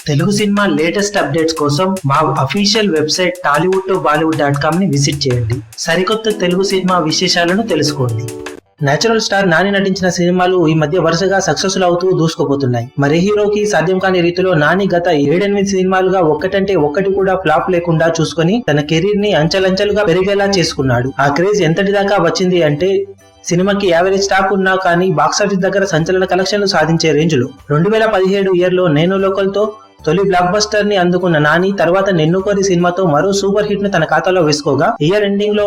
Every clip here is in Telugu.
తెలుగు సినిమా లేటెస్ట్ అప్డేట్స్ కోసం మా అఫీషియల్ వెబ్సైట్ tollywood2bollywood.com ని విజిట్ చేయండి. సరికొత్త తెలుగు సినిమా విశేషాలను తెలుసుకోండి. నేచురల్ స్టార్ నాని నటించిన సినిమాలు ఈ మధ్య వరుసగా సక్సెస్ఫుల్ అవుతూ దూసుకుపోతున్నాయి. మరే హీరోకి సాధ్యం కాని రీతిలో నాని గత 7-8 సినిమాలుగా ఒక్కటంటే ఒక్కటి కూడా ఫ్లాప్ లేకుండా చూసుకుని తన కెరీర్ ని అంచెలంచెలుగా పెరిగేలా చేసుకున్నాడు. ఆ క్రేజ్ ఎంతటి దాకా వచ్చింది అంటే సినిమాకి యావరేజ్ స్టాక్ ఉన్నా కానీ బాక్సాఫీస్ దగ్గర సంచలన కలెక్షన్లు సాధించే రేంజ్ లో 2017 ఇయర్ లో నేను లోకల్ తో తొలి బ్లాక్ బస్టర్ ని అందుకున్న నాని తర్వాత నిన్ను కోరి సినిమాతో మరో సూపర్ హిట్ ను తన ఖాతాలో వేసుకోగా ఇయర్ ఎండింగ్ లో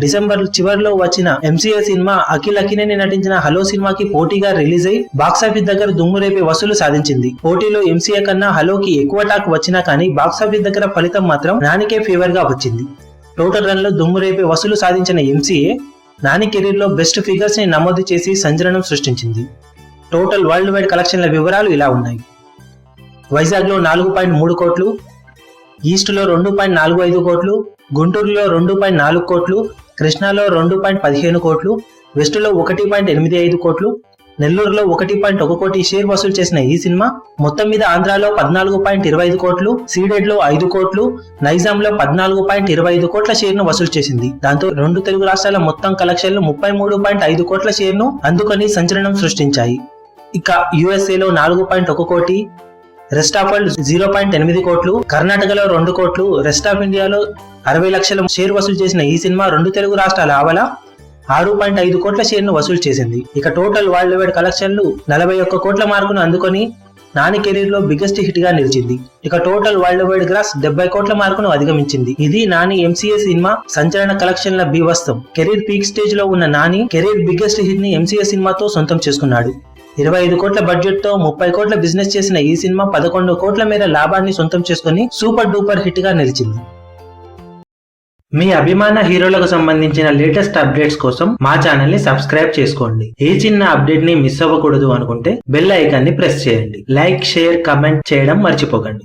డిసెంబర్ చివరిలో వచ్చిన ఎంసీఏ సినిమా అఖిల్ అక్కినేని నటించిన హలో సినిమాకి పోటీగా రిలీజ్ అయి బాక్సాఫీస్ దగ్గర దుమ్మురేపే వసూలు సాధించింది. పోటీలో ఎంసీఏ కన్నా హలోకి ఎక్కువ టాక్ వచ్చినా కానీ బాక్సాఫీస్ దగ్గర ఫలితం మాత్రం నానికే ఫేవర్ గా వచ్చింది. టోటల్ రన్ లో దుమ్మురేపే వసూలు సాధించిన ఎంసీఏ నాని కెరీర్ లో బెస్ట్ ఫిగర్స్ ని నమోదు చేసి సంచలనం సృష్టించింది. టోటల్ వరల్డ్ వైడ్ కలెక్షన్ల వివరాలు ఇలా ఉన్నాయి. వైజాగ్ లో 4.3 కోట్లు, ఈస్ట్ లో 2.45 కోట్లు, గుంటూరులో 2.4 కోట్లు, కృష్ణాలో 2.15 కోట్లు, వెస్ట్ లో 1.85 కోట్లు, నెల్లూరులో 1.1 కోటి షేర్ వసూలు చేసిన ఈ సినిమా మొత్తం మీద ఆంధ్రాలో 14.25 కోట్లు, సీడెడ్ లో 5 కోట్లు, నైజాం లో 14.25 కోట్ల షేర్ ను వసూలు చేసింది. దాంతో 2 తెలుగు రాష్ట్రాల మొత్తం కలెక్షన్లు 33.5 కోట్ల షేర్ ను అందుకొని సంచలనం సృష్టించాయి. ఇక యుఎస్ఏ లో 4.1 కోటి, రెస్ట్ ఆఫ్ వరల్డ్ 0.8 కోట్లు, కర్ణాటకలో 2 కోట్లు, రెస్ట్ ఆఫ్ ఇండియాలో 60 లక్షల షేర్ వసూలు చేసిన ఈ సినిమా 2 తెలుగు రాష్ట్రాల ఆవల 6.5 కోట్ల షేర్ ను వసూలు చేసింది. ఇక టోటల్ వరల్డ్ వైడ్ కలెక్షన్లు 41 కోట్ల మార్కును అందుకొని నాని కెరీర్ లో బిగ్గెస్ట్ హిట్ గా నిలిచింది. ఇక టోటల్ వరల్డ్ వైడ్ గ్రాస్ 70 కోట్ల మార్కును అధిగమించింది. ఇది నాని ఎంసీఏ సినిమా సంచలన కలెక్షన్ల బీభత్సం. కెరీర్ పీక్ స్టేజ్ లో ఉన్న నాని కెరీర్ బిగ్గెస్ట్ హిట్ ని ఎంసీఏ సినిమాతో సొంతం చేసుకున్నాడు. 25 కోట్ల బడ్జెట్ తో 30 కోట్ల బిజినెస్ చేసిన ఈ సినిమా 11 కోట్ల మేర లాభాన్ని సొంతం చేసుకుని సూపర్ డూపర్ హిట్ గా నిలిచింది. మీ అభిమాన హీరోలకు సంబంధించిన లేటెస్ట్ అప్డేట్స్ కోసం మా ఛానల్ ని సబ్స్క్రైబ్ చేసుకోండి. ఏ చిన్న అప్డేట్ ని మిస్ అవ్వకూడదు అనుకుంటే బెల్ ఐకాన్ ని ప్రెస్ చేయండి. లైక్, షేర్, కమెంట్ చేయడం మర్చిపోకండి.